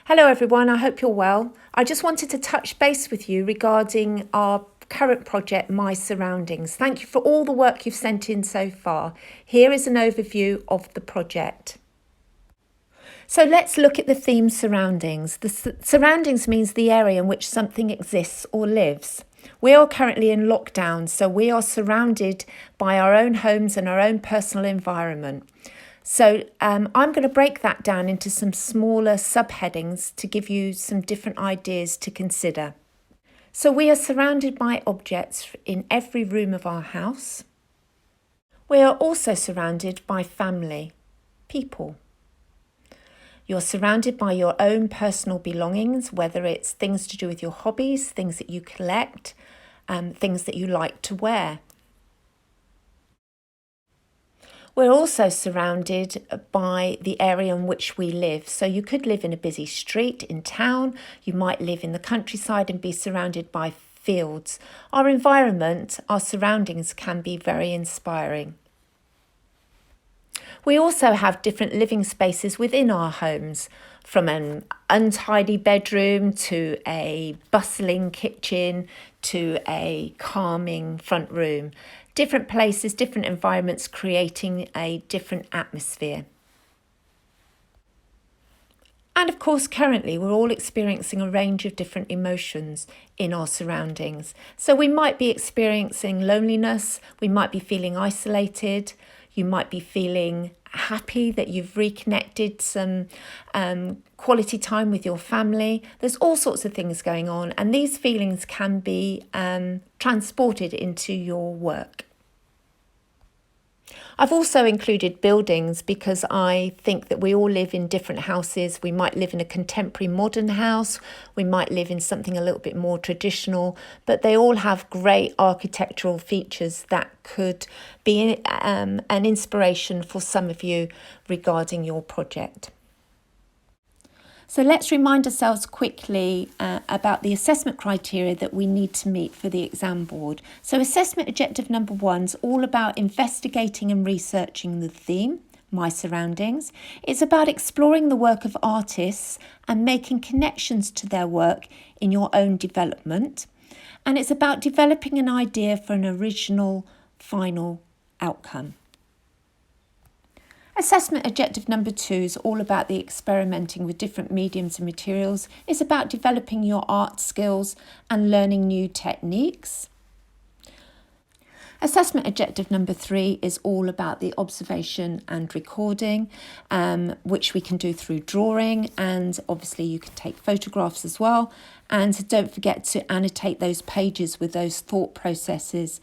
Hello everyone, I hope you're well. I just wanted to touch base with you regarding our current project, My Surroundings. Thank you for all the work you've sent in so far. Here is an overview of the project. So let's look at the theme surroundings. The surroundings means the area in which something exists or lives. We are currently in lockdown, so we are surrounded by our own homes and our own personal environment. So I'm going to break that down into some smaller subheadings to give you some different ideas to consider. So we are surrounded by objects in every room of our house. We are also surrounded by family, people. You're surrounded by your own personal belongings, whether it's things to do with your hobbies, things that you collect, things that you like to wear. We're also surrounded by the area in which we live. So you could live in a busy street in town. You might live in the countryside and be surrounded by fields. Our environment, our surroundings can be very inspiring. We also have different living spaces within our homes, from an untidy bedroom to a bustling kitchen to a calming front room. Different places, different environments creating a different atmosphere. And of course, currently we're all experiencing a range of different emotions in our surroundings. So we might be experiencing loneliness, we might be feeling isolated, you might be feeling happy that you've reconnected some quality time with your family. There's all sorts of things going on, and these feelings can be transported into your work. I've also included buildings because I think that we all live in different houses. We might live in a contemporary modern house. We might live in something a little bit more traditional, but they all have great architectural features that could be an inspiration for some of you regarding your project. So let's remind ourselves quickly about the assessment criteria that we need to meet for the exam board. So assessment objective number 1 is all about investigating and researching the theme, My Surroundings. It's about exploring the work of artists and making connections to their work in your own development. And it's about developing an idea for an original final outcome. Assessment objective number 2 is all about the experimenting with different mediums and materials. It's about developing your art skills and learning new techniques. Assessment objective number 3 is all about the observation and recording, which we can do through drawing, and obviously you can take photographs as well. And don't forget to annotate those pages with those thought processes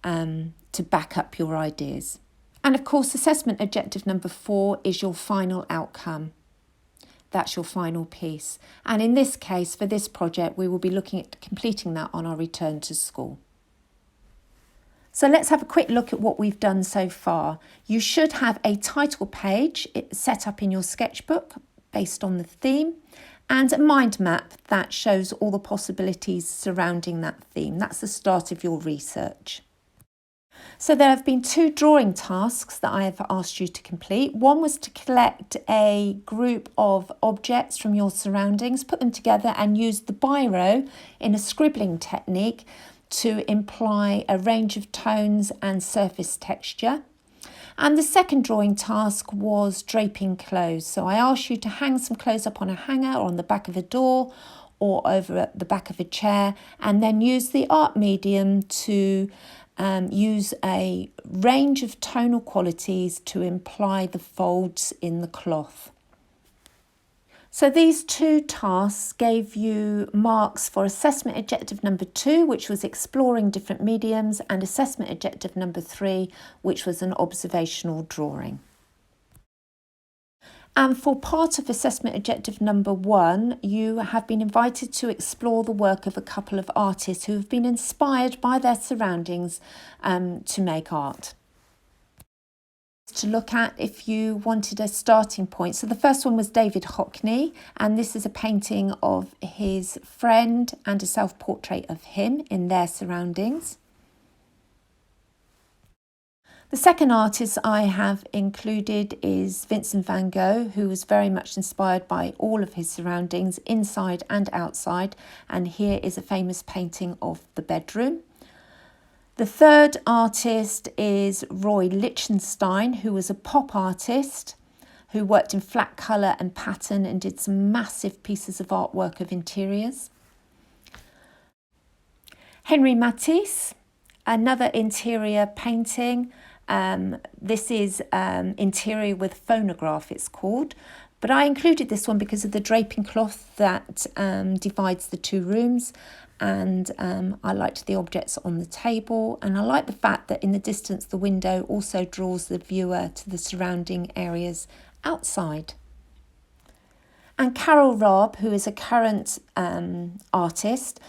to back up your ideas. And of course, assessment objective number 4 is your final outcome. That's your final piece. And in this case, for this project, we will be looking at completing that on our return to school. So let's have a quick look at what we've done so far. You should have a title page set up in your sketchbook based on the theme, and a mind map that shows all the possibilities surrounding that theme. That's the start of your research. So there have been 2 drawing tasks that I have asked you to complete. One was to collect a group of objects from your surroundings, put them together and use the biro in a scribbling technique to imply a range of tones and surface texture. And the second drawing task was draping clothes. So I asked you to hang some clothes up on a hanger or on the back of a door or over at the back of a chair, and then use the art medium to use a range of tonal qualities to imply the folds in the cloth. So these 2 tasks gave you marks for assessment objective number 2, which was exploring different mediums, and assessment objective number 3, which was an observational drawing. And for part of assessment objective number 1, you have been invited to explore the work of a couple of artists who have been inspired by their surroundings to make art. To look at if you wanted a starting point. So the first one was David Hockney, and this is a painting of his friend and a self-portrait of him in their surroundings. The second artist I have included is Vincent van Gogh, who was very much inspired by all of his surroundings, inside and outside. And here is a famous painting of the bedroom. The third artist is Roy Lichtenstein, who was a pop artist who worked in flat colour and pattern and did some massive pieces of artwork of interiors. Henri Matisse, another interior painting. This is interior with phonograph, it's called. But I included this one because of the draping cloth that divides the two rooms. And I liked the objects on the table. And I like the fact that in the distance, the window also draws the viewer to the surrounding areas outside. And Carol Raab, who is a current artist,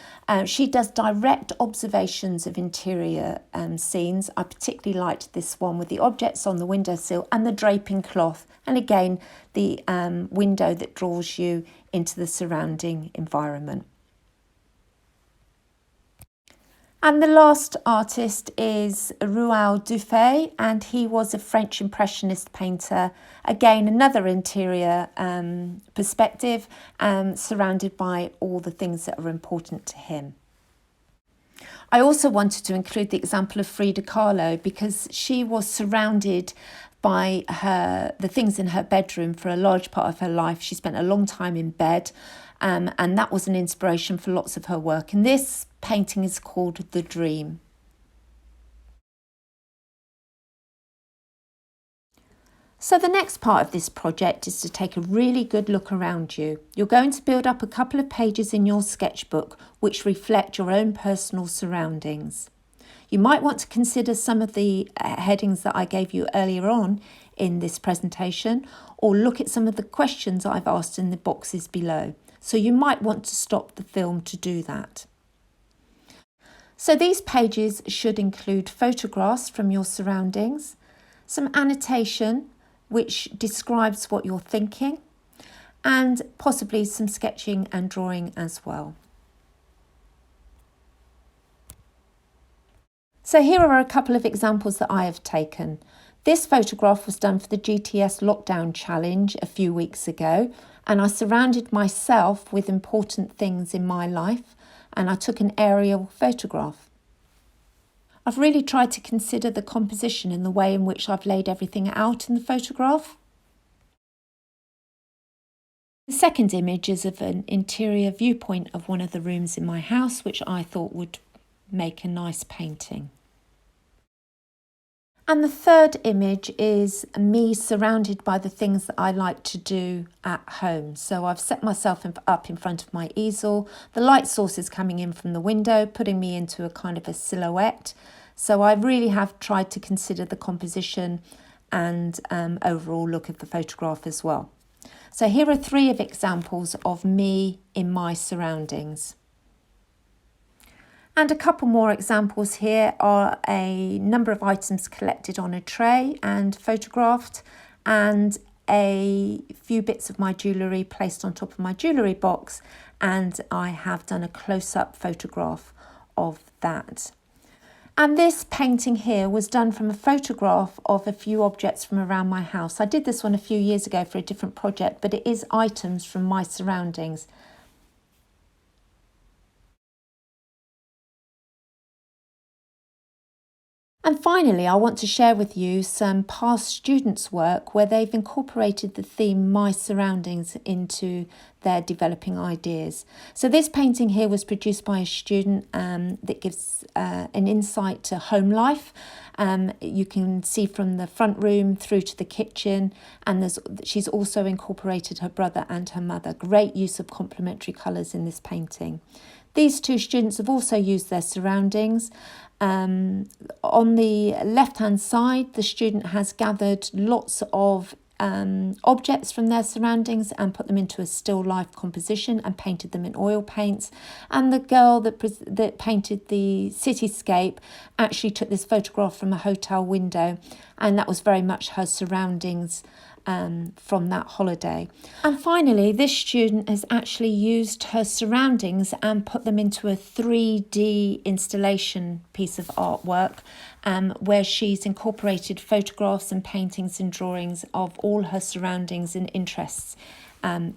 she does direct observations of interior scenes. I particularly liked this one with the objects on the windowsill and the draping cloth. And again, the window that draws you into the surrounding environment. And the last artist is Roald Dufay, and he was a French Impressionist painter. Again, another interior perspective, surrounded by all the things that are important to him. I also wanted to include the example of Frida Kahlo because she was surrounded by the things in her bedroom for a large part of her life. She spent a long time in bed, and that was an inspiration for lots of her work. And this painting is called The Dream. So the next part of this project is to take a really good look around you. You're going to build up a couple of pages in your sketchbook which reflect your own personal surroundings. You might want to consider some of the headings that I gave you earlier on in this presentation, or look at some of the questions I've asked in the boxes below. So you might want to stop the film to do that. So these pages should include photographs from your surroundings, some annotation which describes what you're thinking, and possibly some sketching and drawing as well. So here are a couple of examples that I have taken. This photograph was done for the GTS Lockdown Challenge a few weeks ago, and I surrounded myself with important things in my life, and I took an aerial photograph. I've really tried to consider the composition and the way in which I've laid everything out in the photograph. The second image is of an interior viewpoint of one of the rooms in my house, which I thought would make a nice painting. And the third image is me surrounded by the things that I like to do at home. So I've set myself up in front of my easel. The light source is coming in from the window, putting me into a kind of a silhouette. So I really have tried to consider the composition and overall look of the photograph as well. So here are three of examples of me in my surroundings. And a couple more examples here are a number of items collected on a tray and photographed, and a few bits of my jewellery placed on top of my jewellery box, and I have done a close-up photograph of that. And this painting here was done from a photograph of a few objects from around my house. I did this one a few years ago for a different project, but it is items from my surroundings. And finally, I want to share with you some past students' work where they've incorporated the theme My Surroundings into their developing ideas. So this painting here was produced by a student that gives an insight to home life. You can see from the front room through to the kitchen, and she's also incorporated her brother and her mother. Great use of complementary colours in this painting. These two students have also used their surroundings. On the left-hand side, the student has gathered lots of objects from their surroundings and put them into a still life composition and painted them in oil paints. And the girl that painted the cityscape actually took this photograph from a hotel window, and that was very much her surroundings from that holiday. And finally, this student has actually used her surroundings and put them into a 3D installation piece of artwork, where she's incorporated photographs and paintings and drawings of all her surroundings and interests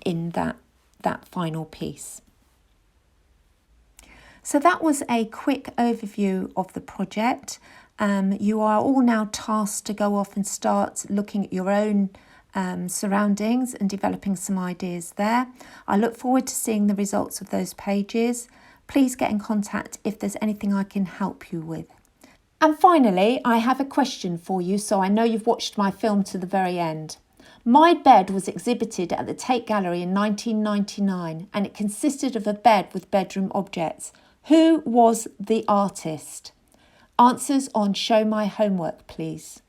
in that final piece. So that was a quick overview of the project. You are all now tasked to go off and start looking at your own surroundings and developing some ideas there. I look forward to seeing the results of those pages. Please get in contact if there's anything I can help you with. And finally, I have a question for you, so I know you've watched my film to the very end. My bed was exhibited at the Tate Gallery in 1999, and it consisted of a bed with bedroom objects. Who was the artist? Answers on Show My Homework, please.